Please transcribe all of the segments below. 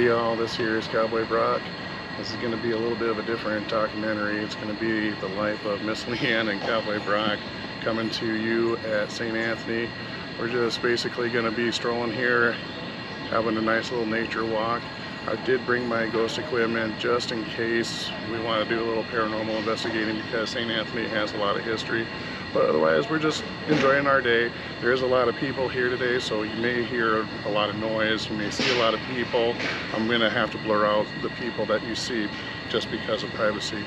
Hey y'all, this here is Cowboy Brock. This is going to be a little bit of a different documentary. It's going to be the life of Miss Leanne and Cowboy Brock coming to you at St. Anthony. We're just basically going to be strolling here, having a nice little nature walk. I did bring my ghost equipment just in case we want to do a little paranormal investigating, because St. Anthony has a lot of history. But otherwise, we're just enjoying our day. There is a lot of people here today, so you may hear a lot of noise. You may see a lot of people. I'm going to have to blur out the people that you see just because of privacy.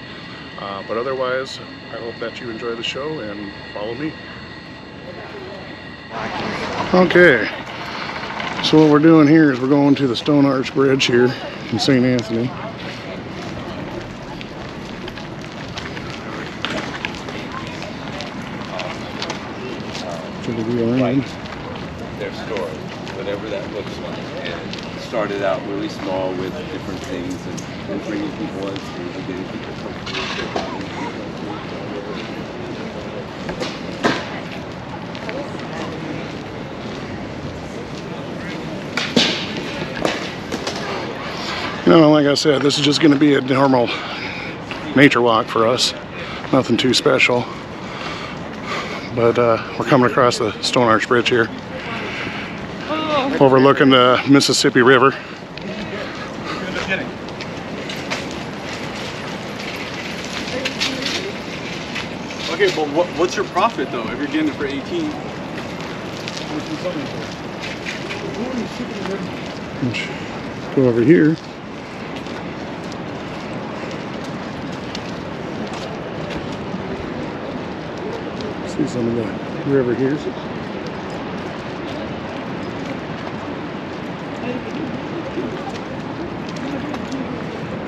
But otherwise, I hope that you enjoy the show and follow me. Okay, so what we're doing here is we're going to the Stone Arch Bridge here in St. Anthony. Like their story, whatever that looks like. And it started out really small with different things and bringing people in and getting people comfortable. You know, like I said, this is just going to be a normal nature walk for us. Nothing too special. But we're coming across the Stone Arch Bridge here, overlooking the Mississippi River. Okay, but what's your profit though if you're getting it for 18? Let's go over here. See some of the river here.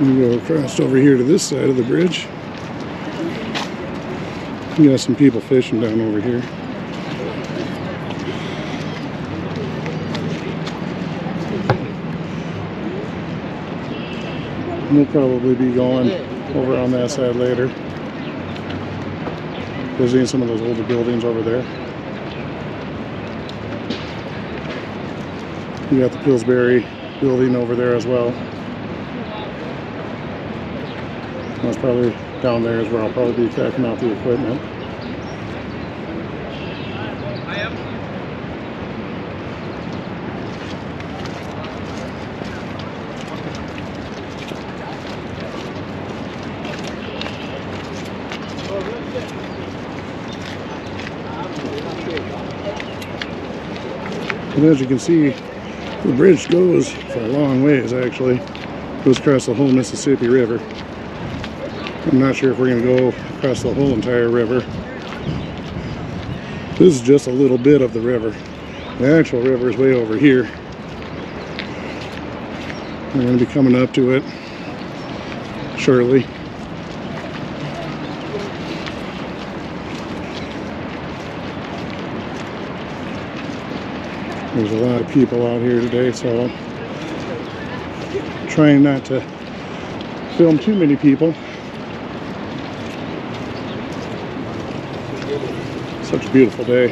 We go across over here to this side of the bridge. We got some people fishing down over here. We'll probably be going over on that side later, visiting some of those older buildings over there. You got the Pillsbury building over there as well. That's probably down there is where I'll probably be checking out the equipment. And as you can see, the bridge goes for a long ways actually. It goes across the whole Mississippi River. I'm not sure if we're going to go across the whole entire river. This is just a little bit of the river. The actual river is way over here. We're going to be coming up to it shortly. There's a lot of people out here today, so I'm trying not to film too many people. Such a beautiful day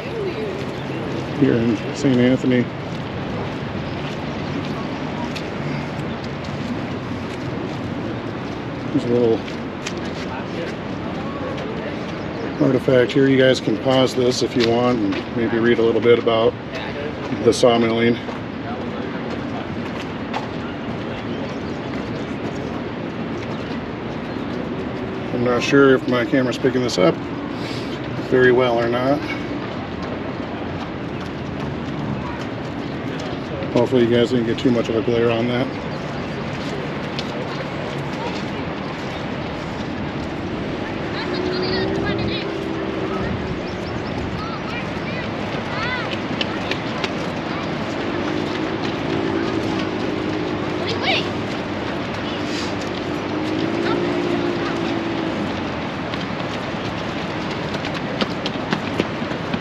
here in St. Anthony. There's a little artifact here. You guys can pause this if you want and maybe read a little bit about the sawmilling. I'm not sure if my camera's picking this up very well or not. Hopefully you guys didn't get too much of a glare on that.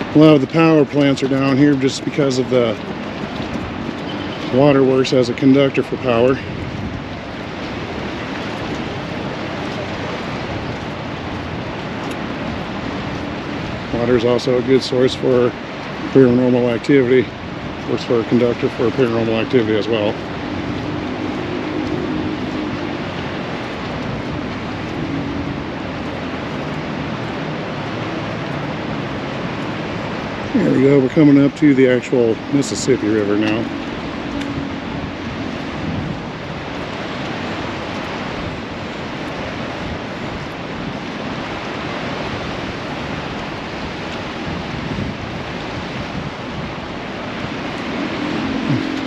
A lot of the power plants are down here just because of the waterworks as a conductor for power. Water is also a good source for paranormal activity. Works for a conductor for paranormal activity as well. we go, we're coming up to the actual Mississippi River now.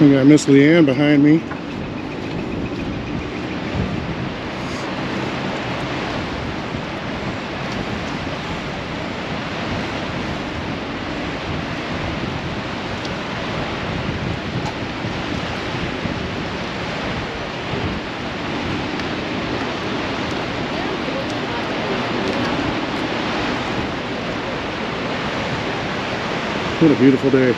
We got Miss Leanne behind me. What a beautiful day.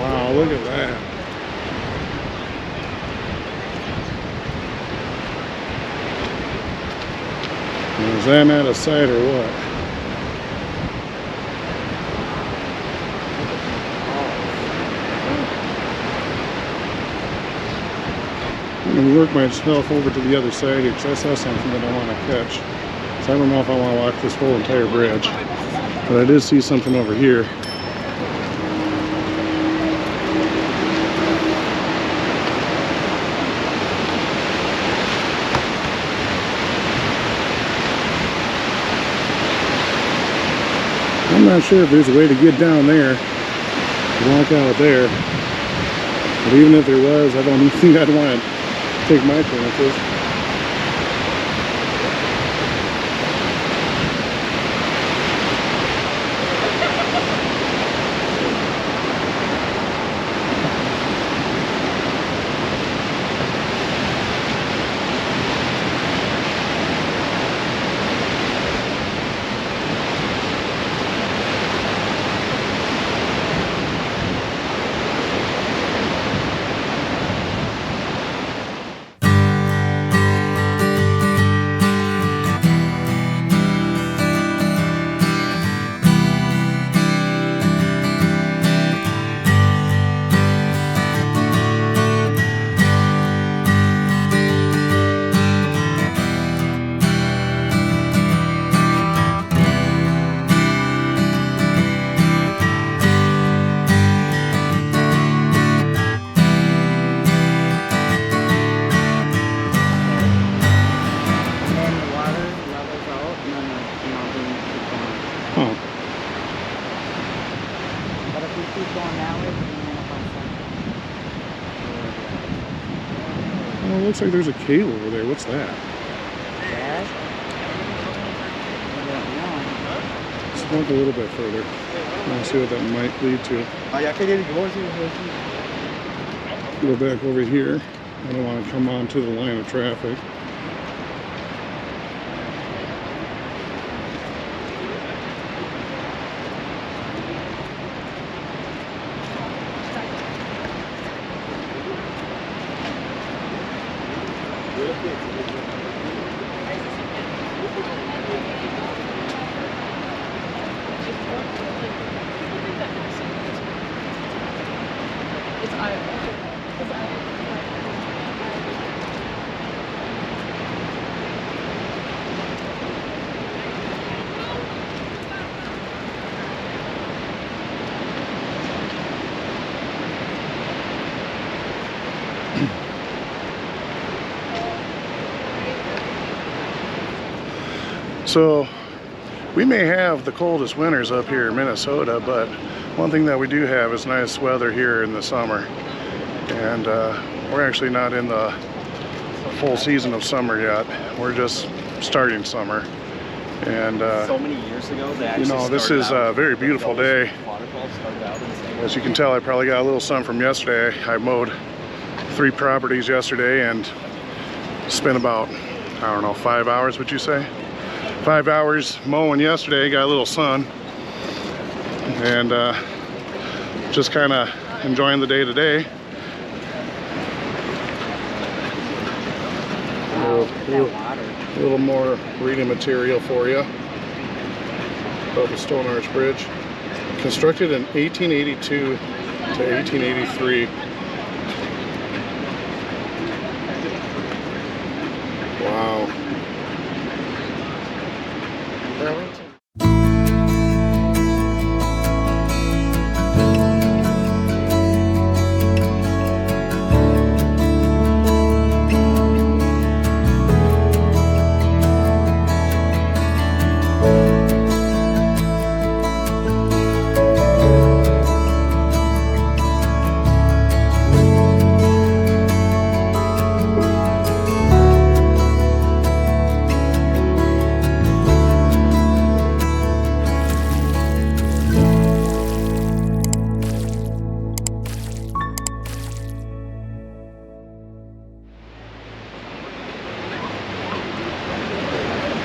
Wow, look at that. Now, is that not a sight or what? I'm going to work myself over to the other side here because I saw something that I want to catch. So I don't know if I want to walk this whole entire bridge. But I did see something over here. I'm not sure if there's a way to get down there, walk out there, but even if there was, I don't think I'd want to take my chances. Oh, it looks like there's a cave over there. What's that? Let's walk a little bit further. I want to see what that might lead to. Go back over here. I don't want to come onto the line of traffic. So we may have the coldest winters up here in Minnesota, but one thing that we do have is nice weather here in the summer. And we're actually not in the full season of summer yet. We're just starting summer. And so many years ago, they actually you know, this is a very beautiful day. As you can tell, I probably got a little sun from yesterday. I mowed 3 properties yesterday and spent about, I don't know, 5 hours, would you say? 5 hours mowing yesterday, got a little sun, and just kind of enjoying the day today. A little more reading material for you about the Stone Arch Bridge. Constructed in 1882 to 1883. Wow.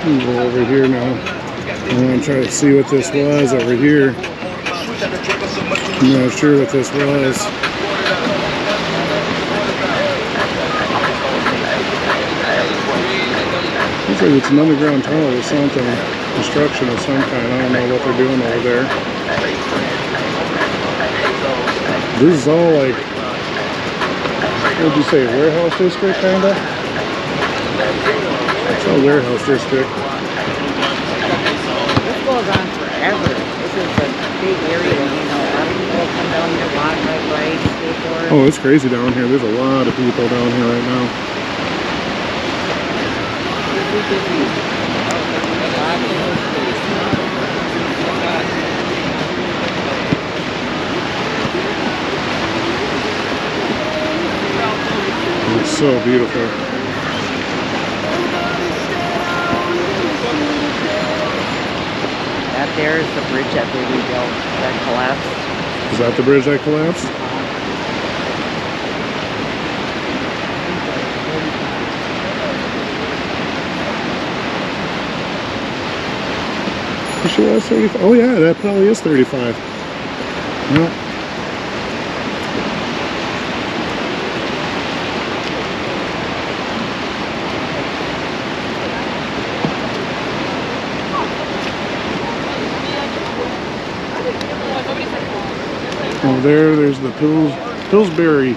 Go over here now. I'm going to try to see what this was over here. I'm not sure what this was. Looks like it's an underground tunnel or something. Construction of some kind. I don't know what they're doing over there. This is all like, what would you say, warehouse district kind of? It's a warehouse district. This goes on forever. This is a big area, you know. A lot of people come down here, walk, ride, skateboard. Oh, it's crazy down here. There's a lot of people down here right now. It's so beautiful. That there is the bridge that they rebuilt that collapsed. Is that the bridge that collapsed? You sure that's 35? Oh yeah, that probably is 35. Well, oh, there's the Pillsbury.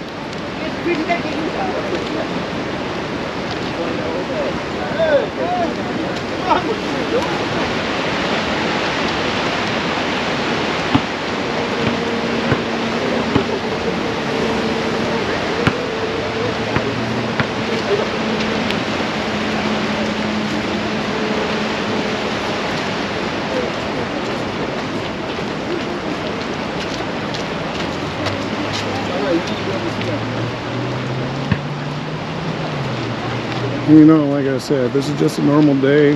You know, like I said, this is just a normal day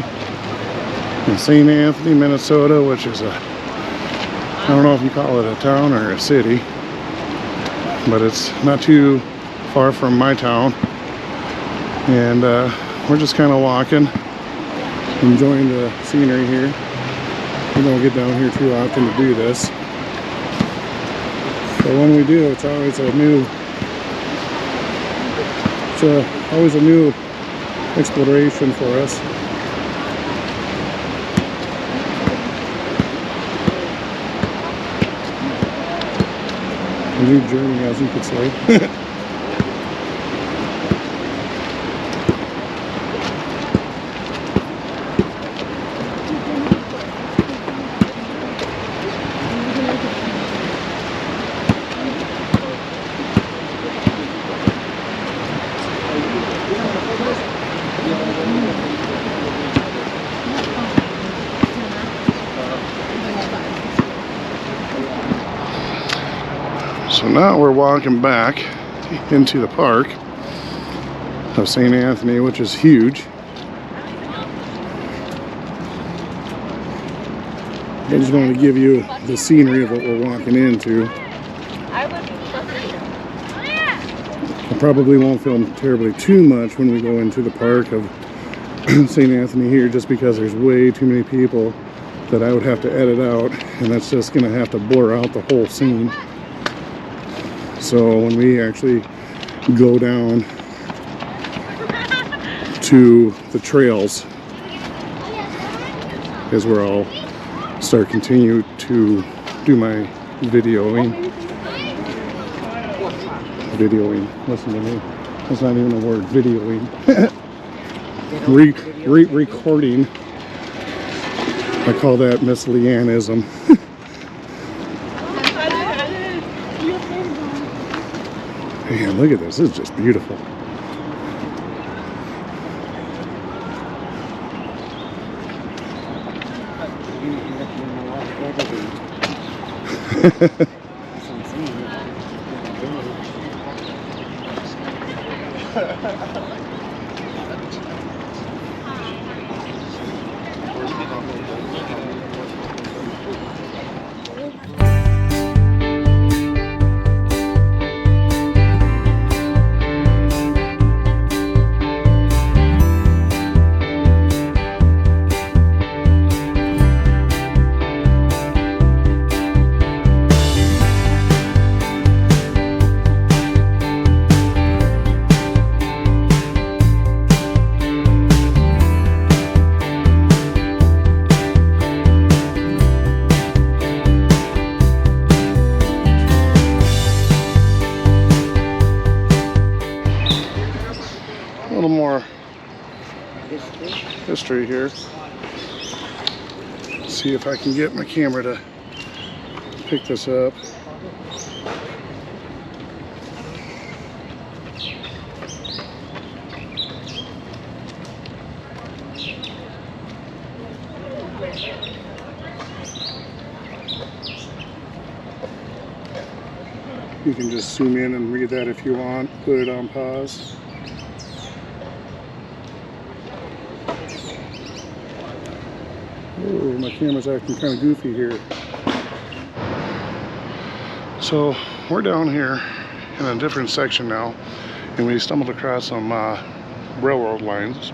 in St. Anthony, Minnesota, which is I don't know if you call it a town or a city, but it's not too far from my town. And we're just kind of walking, enjoying the scenery here. We don't get down here too often to do this. But when we do, it's always a new exploration for us. A new journey, as you could say. So now we're walking back into the park of St. Anthony, which is huge. I just wanted to give you the scenery of what we're walking into. I probably won't film terribly too much when we go into the park of St. Anthony here, just because there's way too many people that I would have to edit out, and that's just going to have to blur out the whole scene. So when we actually go down to the trails is where I'll continue to do my videoing. Listen to me. That's not even a word. Videoing. Recording. I call that Miss Leanneism. Man, look at this. This is just beautiful. A little more history here. See if I can get my camera to pick this up. You can just zoom in and read that if you want. Put it on pause. Oh, my camera's acting kind of goofy here. So we're down here in a different section now, and we stumbled across some railroad lines,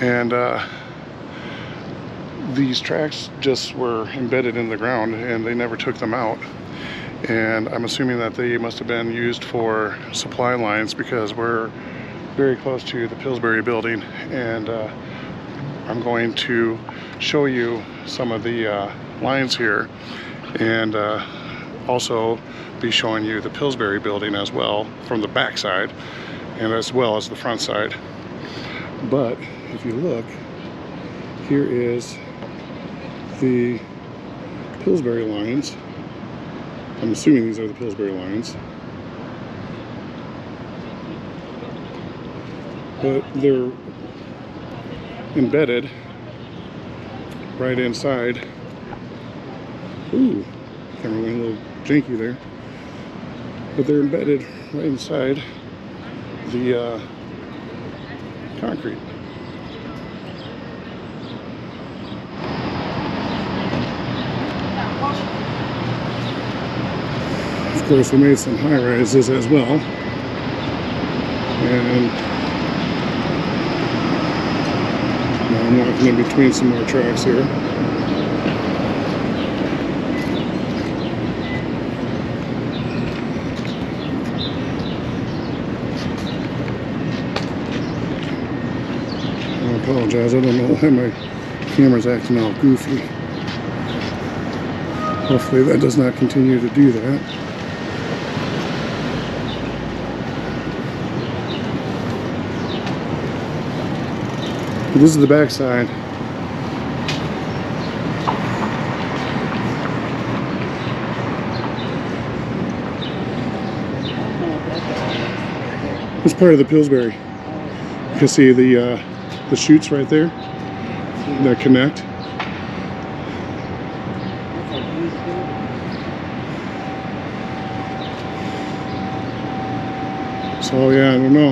and these tracks just were embedded in the ground, and they never took them out. And I'm assuming that they must have been used for supply lines, because we're very close to the Pillsbury building, and I'm going to show you some of the lines here, and also be showing you the Pillsbury building as well from the back side, and as well as the front side. But if you look, here is the Pillsbury lines. I'm assuming these are the Pillsbury lines, but they're embedded right inside. Ooh, camera went a little janky there. But they're embedded right inside the concrete. Of course, we made some high rises as well. And I'm walking in between some more tracks here. I apologize, I don't know why my camera's acting all goofy. Hopefully that does not continue to do that. This is the back side. It's part of the Pillsbury. You can see the chutes right there that connect. So yeah, I don't know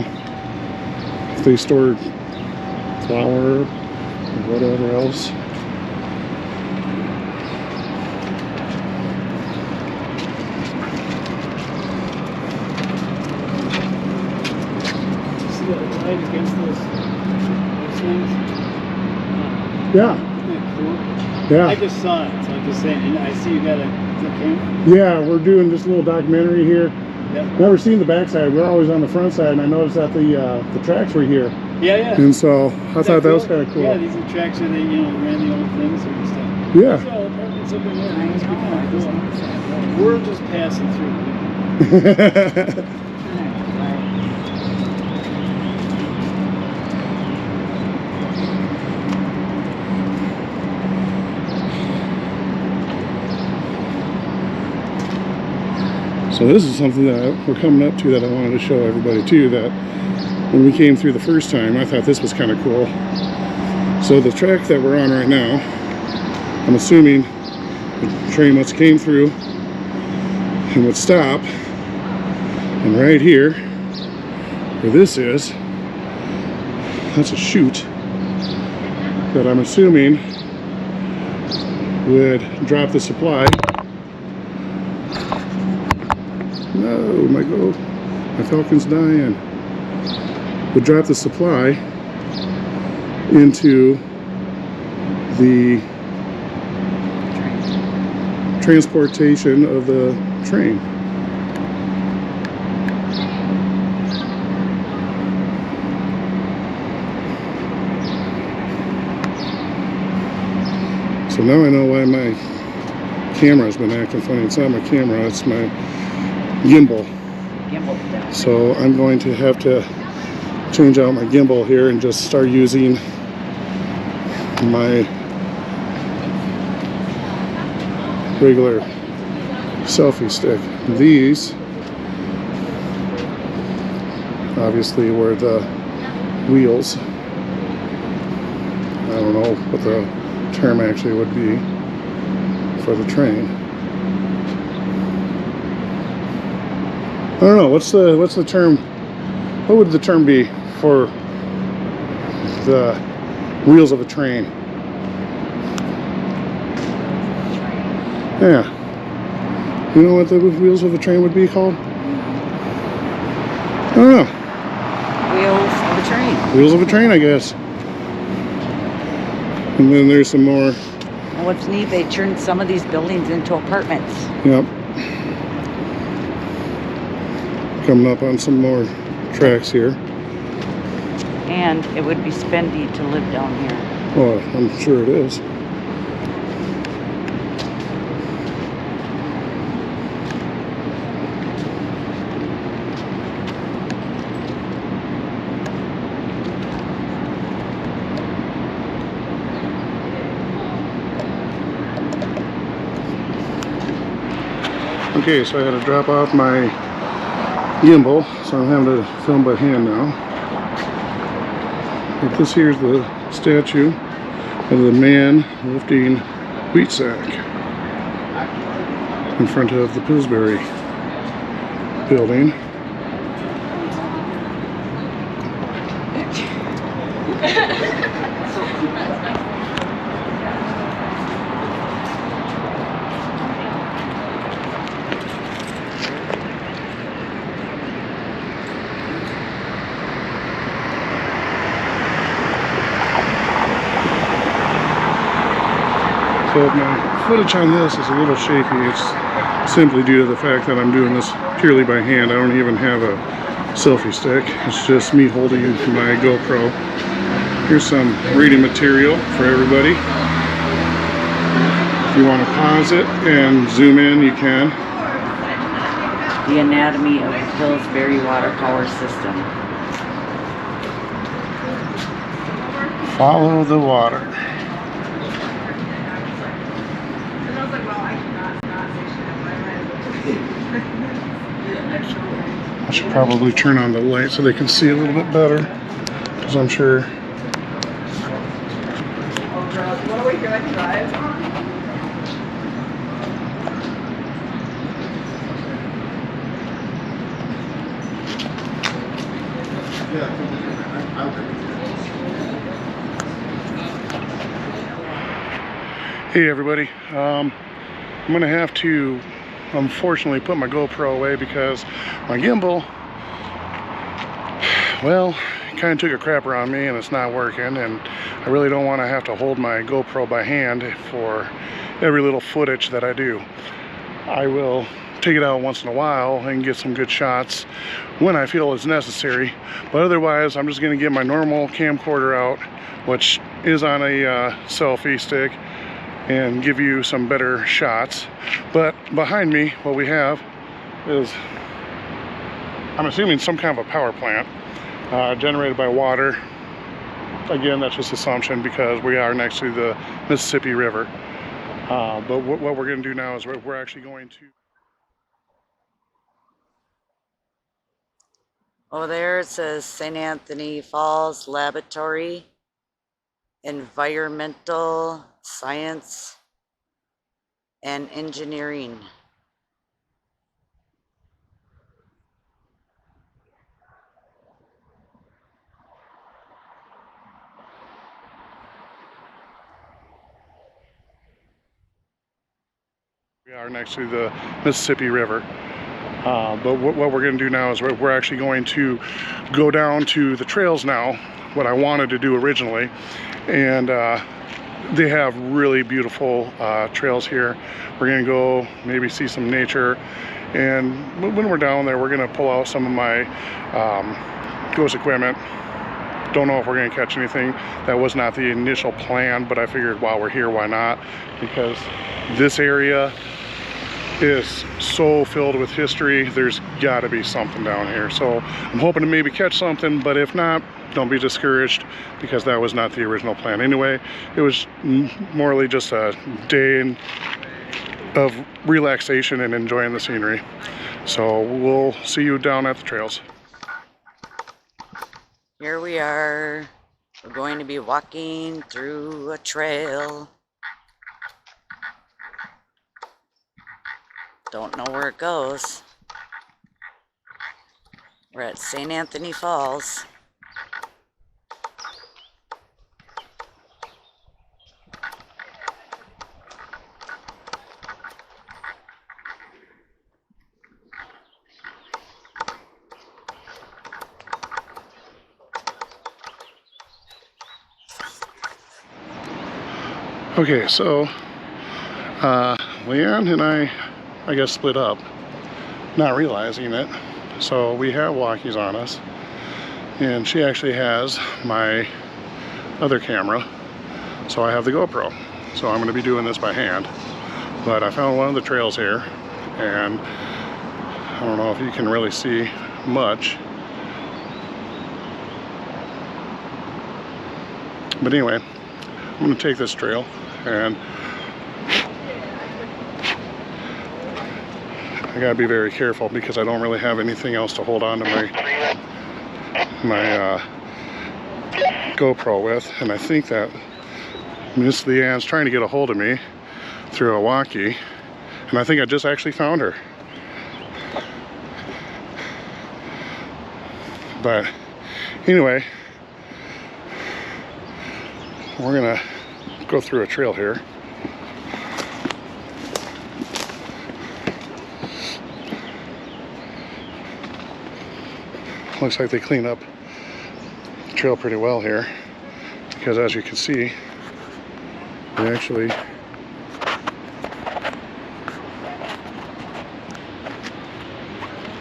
if they stored flour or whatever else. See that light against those things? Yeah, Isn't that cool? yeah. I just saw it, so I'm just saying. And I see you got a camera. Yeah, we're doing this little documentary here. Yeah. Never seen the backside. We're always on the front side, and I noticed that the tracks were here, Yeah, yeah. and so I thought that was cool? kind of cool. Yeah, these are tracks where they, ran the old things and stuff. Yeah. These are all apartments up in there. It must be kind of cool. We're just passing through. So this is something that we're coming up to that I wanted to show everybody too, that when we came through the first time, I thought this was kind of cool. So the track that we're on right now, I'm assuming the train must have came through and would stop, and right here where this is, that's a chute that I'm assuming would drop the supply. No, my falcon's dying. Would drop the supply into the transportation of the train. So now I know why my camera's been acting funny. It's not my camera, it's my gimbal. So I'm going to have to change out my gimbal here and just start using my regular selfie stick. These obviously were the wheels. I don't know what the term actually would be for the train. I don't know, what's the term, what would the term be for the wheels of a train? Yeah. You know what the wheels of a train would be called? I don't know. Wheels of a train. Wheels of a train, I guess. And then there's some more. And what's neat, they turned some of these buildings into apartments. Yep. Coming up on some more tracks here. And it would be spendy to live down here. Oh, I'm sure it is. Okay, so I had to drop off my gimbal, so I'm having to film by hand now. But this here's the statue of the man lifting wheat sack in front of the Pillsbury building. So my footage on this is a little shaky. It's simply due to the fact that I'm doing this purely by hand. I don't even have a selfie stick. It's just me holding my GoPro. Here's some reading material for everybody. If you want to pause it and zoom in, you can. The anatomy of the Pillsbury water power system. Follow the water. I should probably turn on the light so they can see a little bit better, because I'm sure. Hey everybody, I'm gonna have to unfortunately put my GoPro away because my gimbal, well, kind of took a crapper on me and it's not working, and I really don't want to have to hold my GoPro by hand for every little footage that I do. I will take it out once in a while and get some good shots when I feel it's necessary, but otherwise I'm just going to get my normal camcorder out, which is on a selfie stick, and give you some better shots. But behind me, what we have is, I'm assuming, some kind of a power plant generated by water. Again, that's just assumption because we are next to the Mississippi River. But what we're going to do now is we're actually going to... Over there it says St. Anthony Falls Laboratory, Environmental Science and Engineering. We are next to the Mississippi River. But what we're going to do now is we're actually going to go down to the trails now, what I wanted to do originally, and they have really beautiful trails here. We're going to go maybe see some nature, and when we're down there we're going to pull out some of my ghost equipment. Don't know if we're going to catch anything. That was not the initial plan, but I figured while we're here, why not, because this area is so filled with history. There's got to be something down here, so I'm hoping to maybe catch something, but if not, don't be discouraged because that was not the original plan. Anyway, it was morally just a day of relaxation and enjoying the scenery. So we'll see you down at the trails. Here we are. We're going to be walking through a trail. Don't know where it goes. We're at St. Anthony Falls. Okay, so Leanne and I guess split up, not realizing it. So we have walkies on us, and she actually has my other camera, so I have the GoPro. So I'm going to be doing this by hand, but I found one of the trails here, and I don't know if you can really see much, but anyway, I'm going to take this trail, and I gotta be very careful because I don't really have anything else to hold on to my GoPro with, and I think that Miss Leanne's trying to get a hold of me through a walkie, and I think I just actually found her. But anyway, we're gonna go through a trail here. Looks like they clean up the trail pretty well here, because as you can see, they actually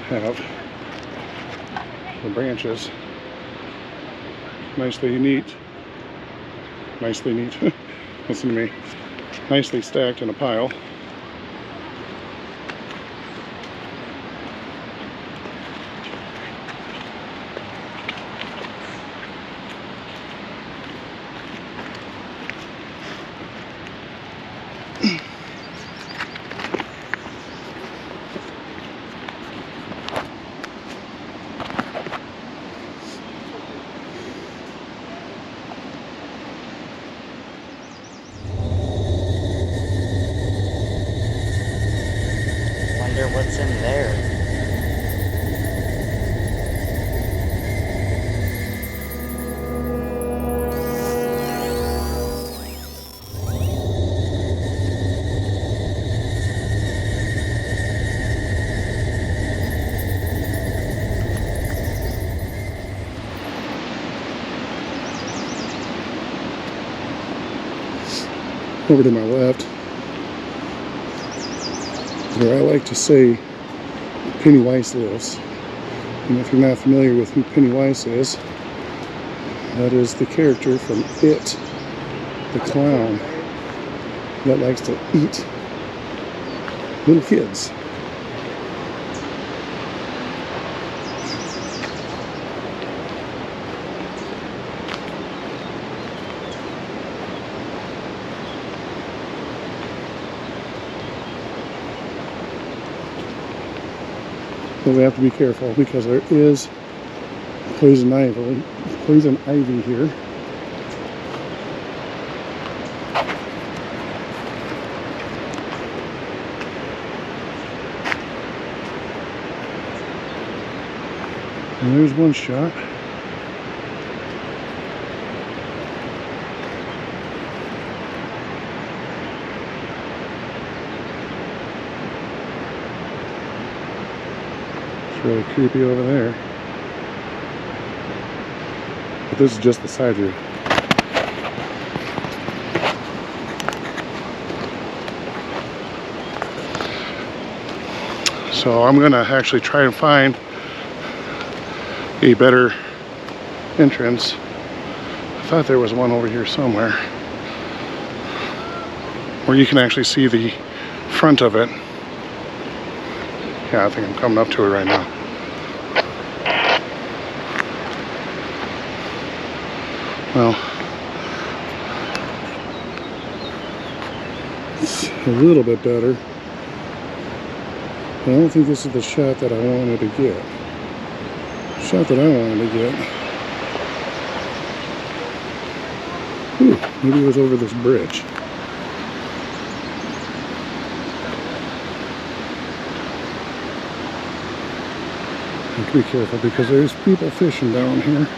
have the branches nicely neat, listen to me, nicely stacked in a pile. over to my left, where I like to say Pennywise lives. And if you're not familiar with who Pennywise is, that is the character from It, the clown that likes to eat little kids. But we have to be careful because there is poison ivy here. And there's one shot. It's really creepy over there. But this is just the side view. So I'm gonna actually try and find a better entrance. I thought there was one over here somewhere where you can actually see the front of it. Yeah, I think I'm coming up to it right now. Well, it's a little bit better, but I don't think this is the shot that I wanted to get. The shot that I wanted to get. Ooh, maybe it was over this bridge. I have to be careful because there's people fishing down here.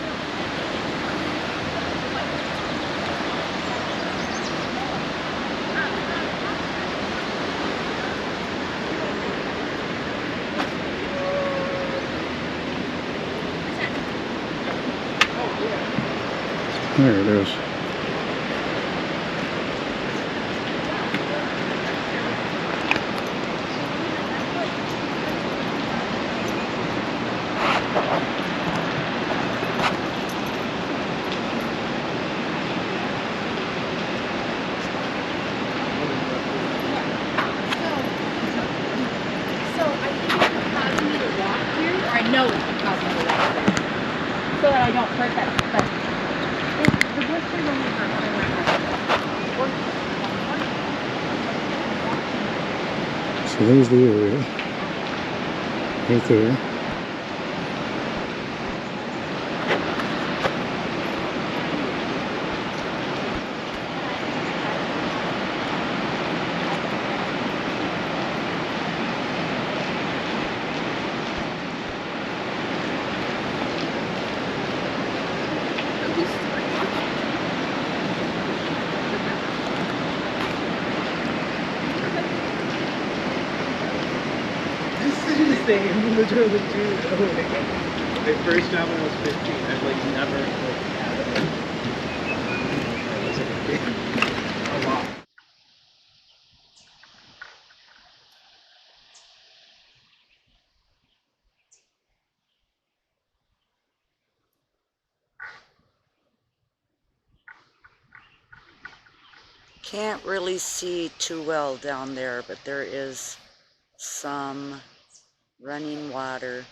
There it is. know it's because of the weather. So that I don't hurt that. But the blisters only hurt when I So there's the area. Right there. Same, literally too. My first job when I was 15, I've like never had it. A lot. Can't really see too well down there, but there is some running water.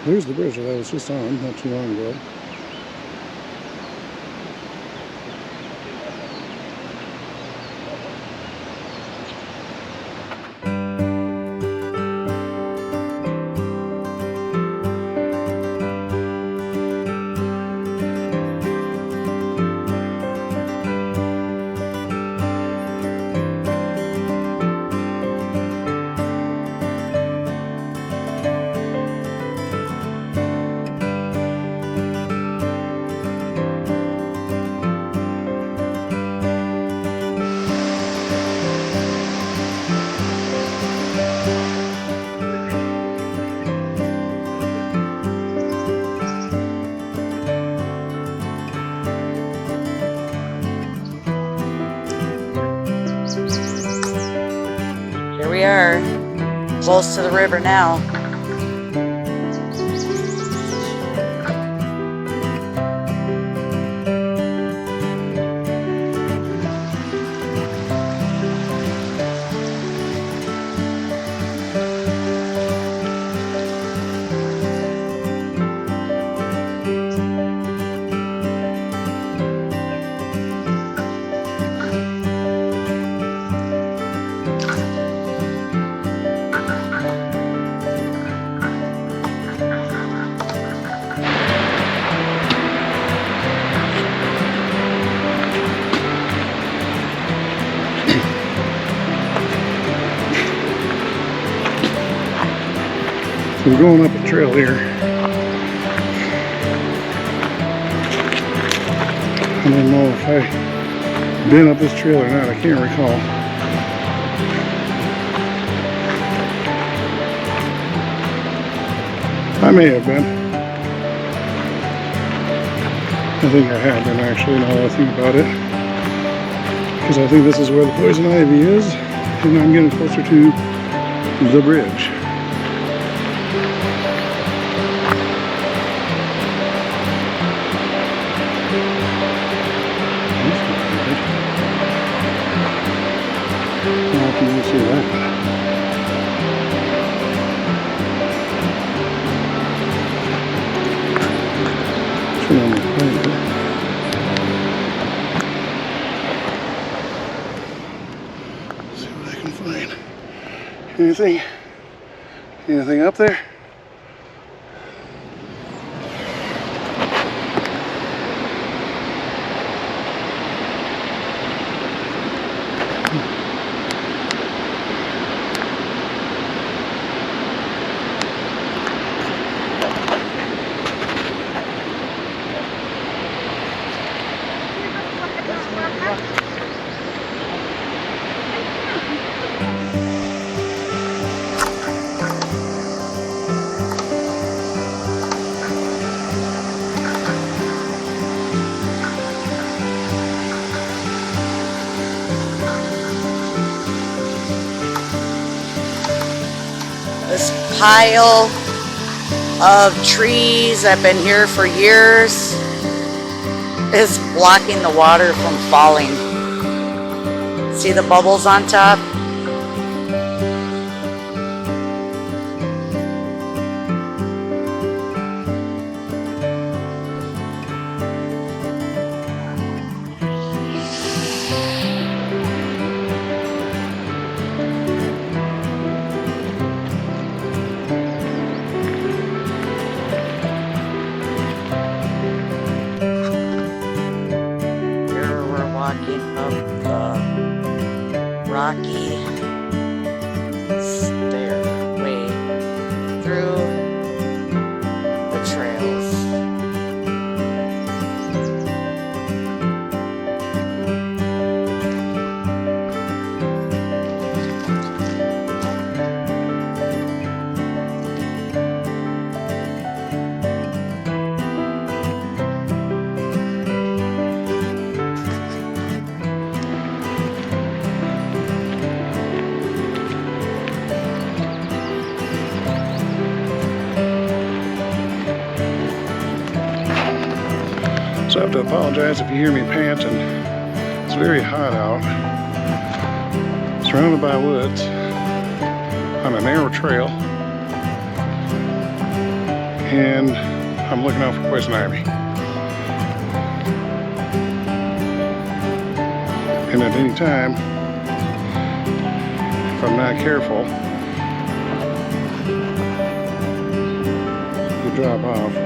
There's the bridge that I was just on not too long ago. close to the river now. So we're going up a trail here. I don't know if I've been up this trail or not, I can't recall. I may have been. I think I have been actually, now that I think about it. Because I think this is where the poison ivy is, and I'm getting closer to the bridge. How can you see that? Turn on the light here. See what I can find. Anything up there? This pile of trees that have been here for years is blocking the water from falling. See the bubbles on top? Walking up the rocky stairway through the trails. So I have to apologize if you hear me panting. It's very hot out. Surrounded by woods on a narrow trail. And I'm looking out for poison ivy. And at any time, if I'm not careful, you drop off.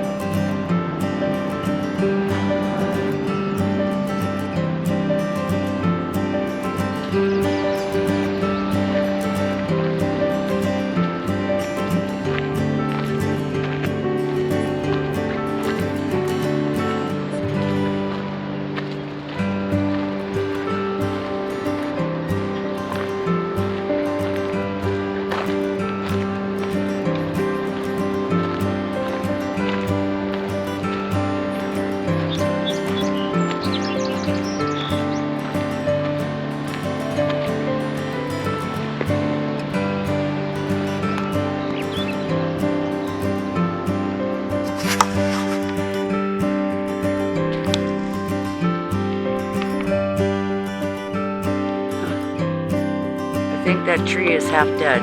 that tree is half dead.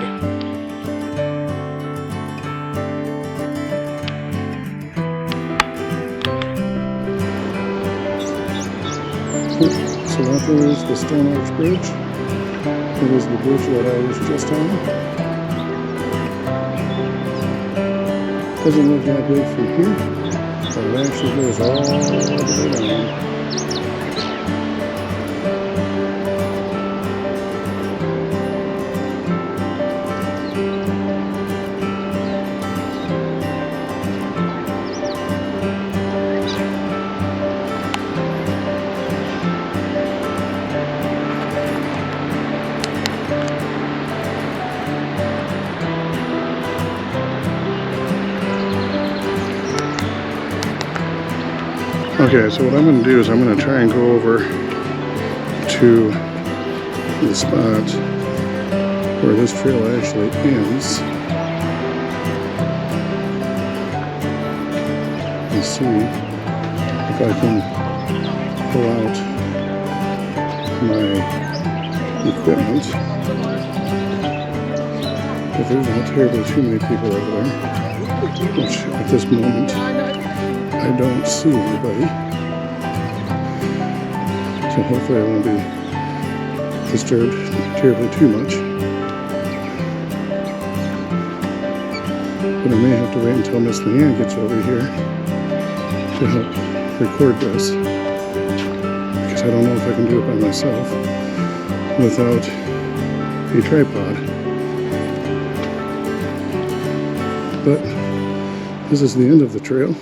So that there is the Stone Arch Bridge. It is the bridge that I was just on. Doesn't look that big from here, but it actually goes all the way down. Okay, so what I'm going to do is I'm going to try and go over to the spot where this trail actually ends and see if I can pull out my equipment. But there's not terribly too many people over there, which at this moment I don't see anybody, so hopefully I won't be disturbed terribly too much. But I may have to wait until Miss Leanne gets over here to help record this, because I don't know if I can do it by myself without a tripod. But this is the end of the trail.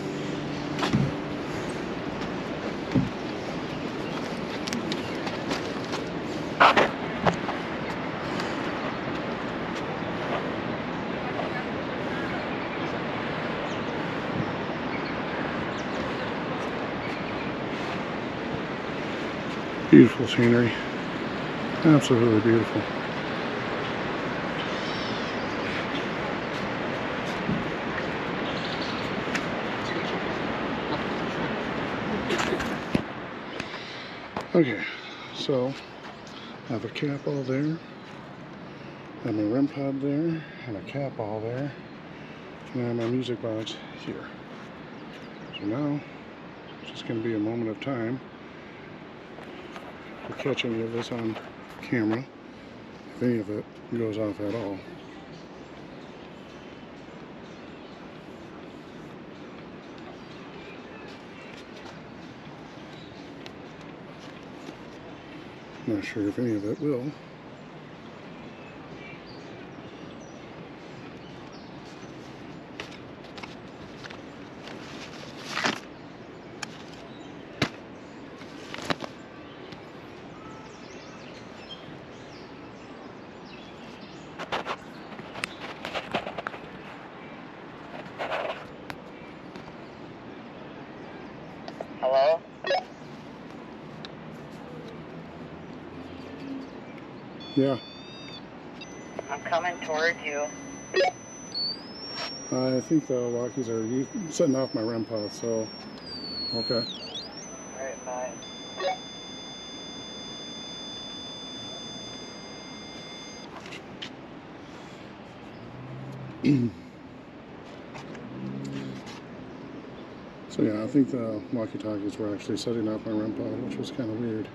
Beautiful scenery, absolutely beautiful. Okay, so I have a cap all there, I have my REM pod there, and a cap all there, and I have my music box here. So now, it's just going to be a moment of time to catch any of this on camera, if any of it goes off at all. Not sure if any of it will. Hello? Yeah, I'm coming toward you. I think the walkies are setting off my REM pod, so okay. Alright, bye. So yeah, I think the walkie-talkies were actually setting off my REM pod, which was kind of weird.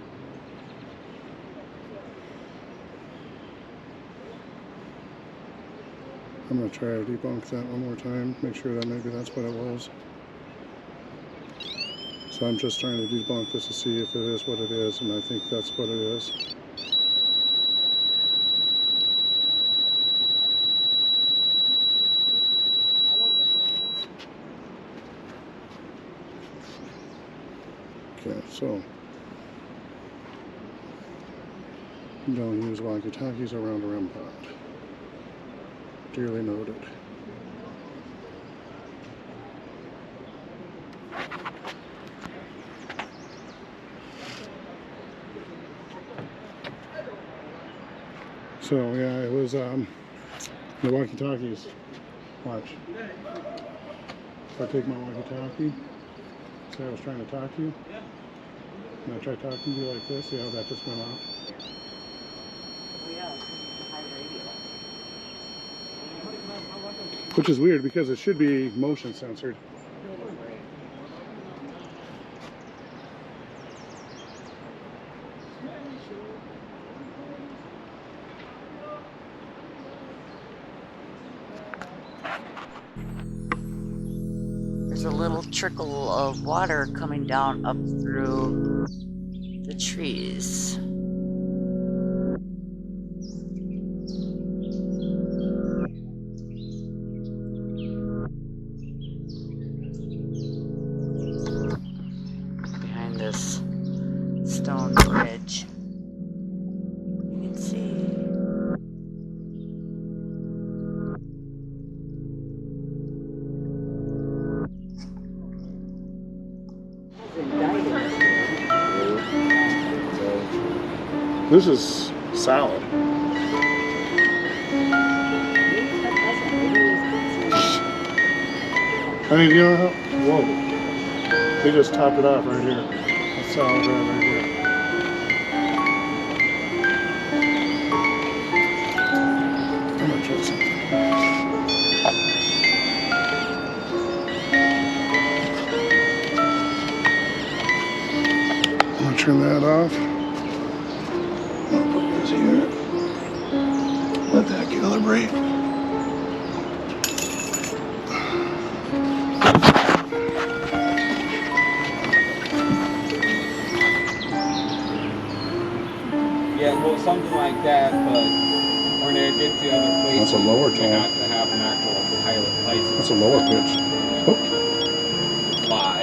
I'm going to try to debunk that one more time, make sure that maybe that's what it was. So I'm just trying to debunk this to see if it is what it is, and I think that's what it is. Okay, so don't use walkie-talkies around a REM pod. Dearly noted. So yeah, it was the walkie-talkies. Watch. If I take my walkie-talkie, say I was trying to talk to you, and I try talking to you like this, see how that just went off? Oh yeah, it's a high radio. Which is weird because it should be motion censored. There's a little trickle of water coming down up through the trees. Behind this stone bridge. You can see. This is solid. I mean, you know how? Whoa. They just topped it off right here. That's solid right here. I'm gonna try something. I'm gonna turn that off. I'll put this here. Let that calibrate. Yeah, well, something like that, but when they get to other places, That's a lower they tone. have to have an actual pilot license. That's a lower pitch. Oh, Fly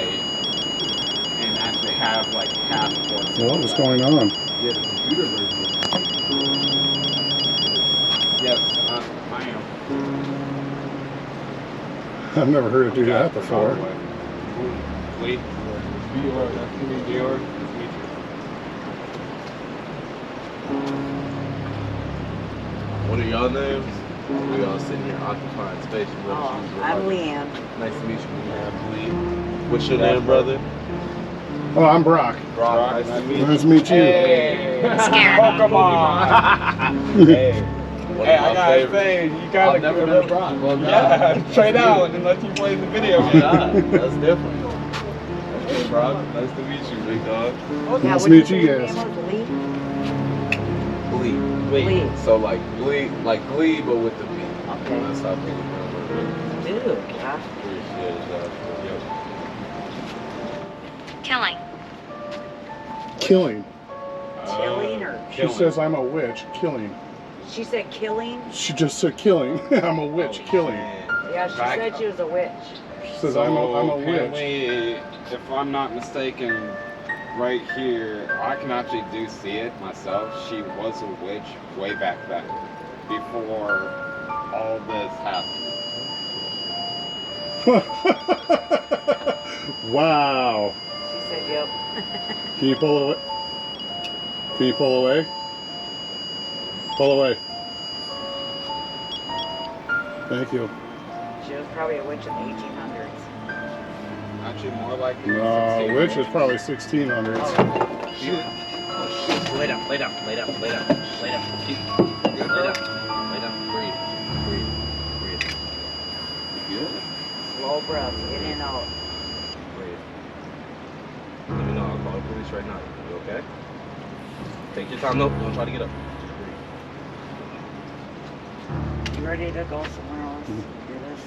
and actually have like passports. what was going on? Yeah, the computer version. Yes, I am. I've never heard it do that before. Wait. Dior. What are y'all names? We all sitting here occupying space. I'm Leanne. Nice to meet you, Leanne. What's your name, brother? Oh, I'm Brock. Brock. Nice to meet you. Nice to meet you. Hey. Pokemon. Hey. One Hey, of I my got to favorites. say, you gotta I've never met Brock. Well, yeah, straight out and let you play the video game. Nah, that's different. Hey, Brock. Nice to meet you, big dog. Nice to meet you guys. Glee. Glee. So like Glee, but with the B. Okay. That's how people remember it. Dude, yeah. Appreciate it, Yep. Killing. Killing. Killing or She says I'm a witch. Killing. she said killing? She just said killing. I'm a witch. Killing. Yeah, she said she was a witch. She says I'm a witch. Apparently, if I'm not mistaken, right here, I can actually do see it myself. She was a witch way back then, before all this happened. Wow. She said yep. Can you pull away? Can you pull away? Pull away. Thank you. She was probably a witch in the 1800s. Actually, more like No, witch is probably 1600s. Lay down, lay down, lay down, lay down, lay down. Lay down, lay down. Breathe. You good? Slow breaths, in and out. Breathe. Let me know. I'll call the police right now. You okay? Take your time. Nope. Don't try to get up. You ready to go somewhere else? Do this?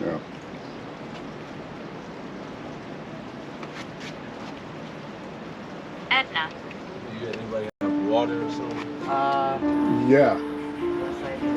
Yeah. Edna. Do you anybody have water or something? Yeah. Yes, I do.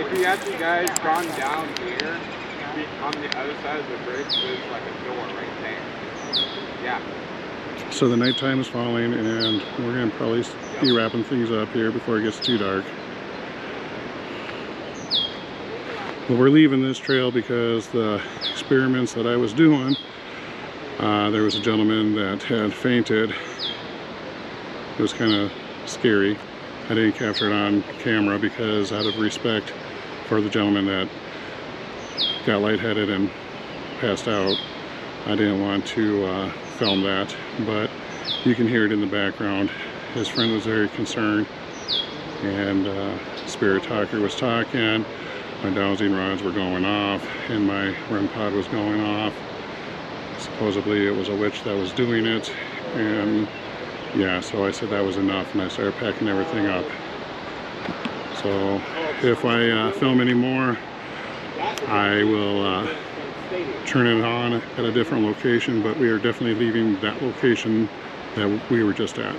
if you actually guys gone down here, on the other side of the bridge, there's like a door right there. Yeah. So the nighttime is falling, and we're going to probably be wrapping things up here before it gets too dark. Well, we're leaving this trail because the experiments that I was doing, there was a gentleman that had fainted. It was kind of scary. I didn't capture it on camera because out of respect for the gentleman that got lightheaded and passed out, I didn't want to film that, but you can hear it in the background. His friend was very concerned, and Spirit Talker was talking, my dowsing rods were going off, and my REM pod was going off. Supposedly it was a witch that was doing it, and yeah, so I said that was enough, and I started packing everything up. So if I film any more, I will turn it on at a different location, but we are definitely leaving that location that we were just at.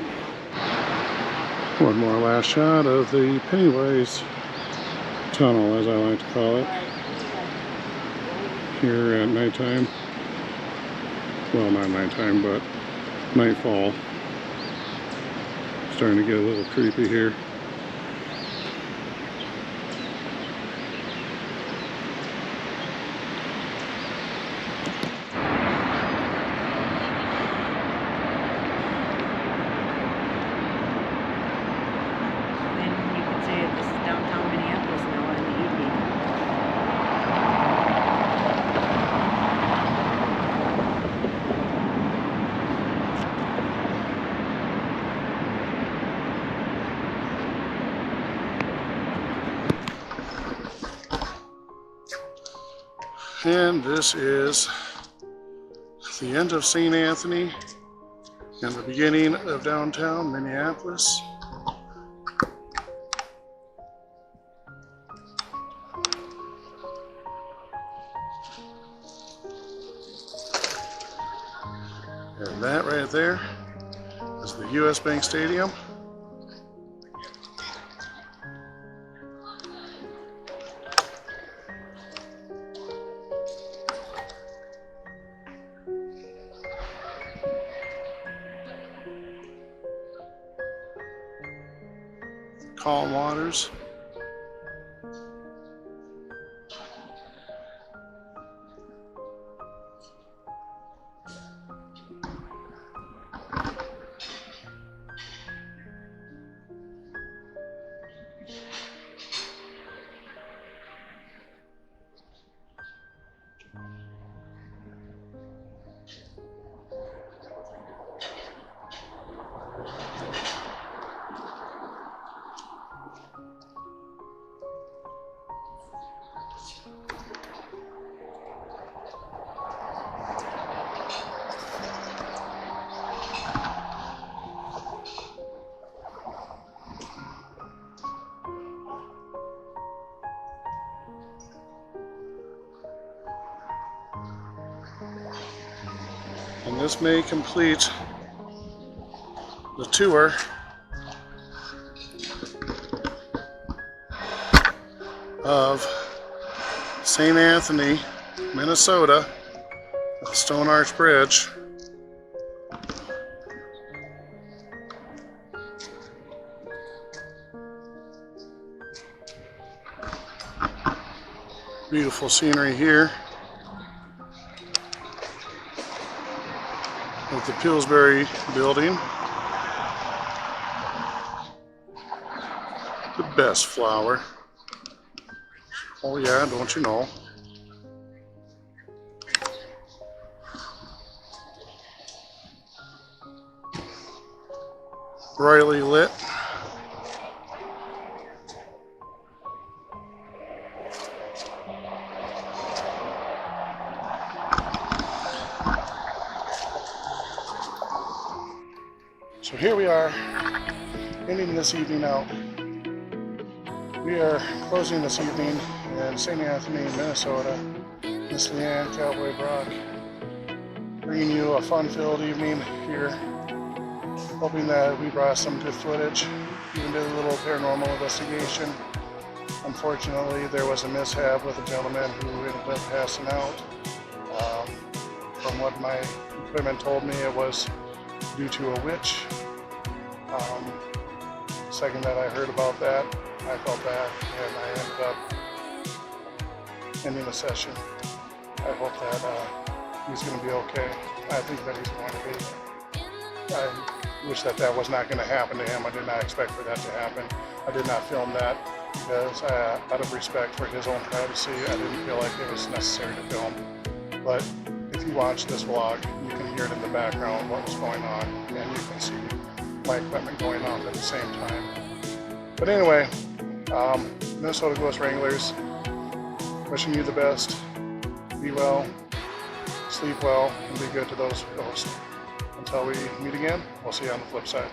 One more last shot of the Pennywise tunnel, as I like to call it, here at nighttime. Well, not nighttime, but nightfall. Starting to get a little creepy here. And this is the end of St. Anthony and the beginning of downtown Minneapolis. And that right there is the US Bank Stadium. Calm waters. And this may complete the tour of St. Anthony, Minnesota, at the Stone Arch Bridge. Beautiful scenery here with the Pillsbury building. The best flower. Oh yeah, don't you know? Brightly lit. So here we are, ending this evening out. We are closing this evening in St. Anthony, Minnesota. Miss Leanne, Cowboy Brock, bringing you a fun-filled evening here. Hoping that we brought some good footage, even did a little paranormal investigation. Unfortunately, there was a mishap with a gentleman who ended up passing out. From what my equipment told me, it was due to a witch. Second that I heard about that, I felt bad, and I ended up ending the session. I hope that he's going to be okay. I think that he's going to be. I wish that that was not going to happen to him. I did not expect for that to happen. I did not film that because out of respect for his own privacy, I didn't feel like it was necessary to film. But if you watch this vlog, you can hear it in the background what was going on, and you can see my equipment going off at the same time. But anyway, Minnesota Ghost Wranglers, wishing you the best. Be well, sleep well, and be good to those ghosts. Until we meet again, we'll see you on the flip side.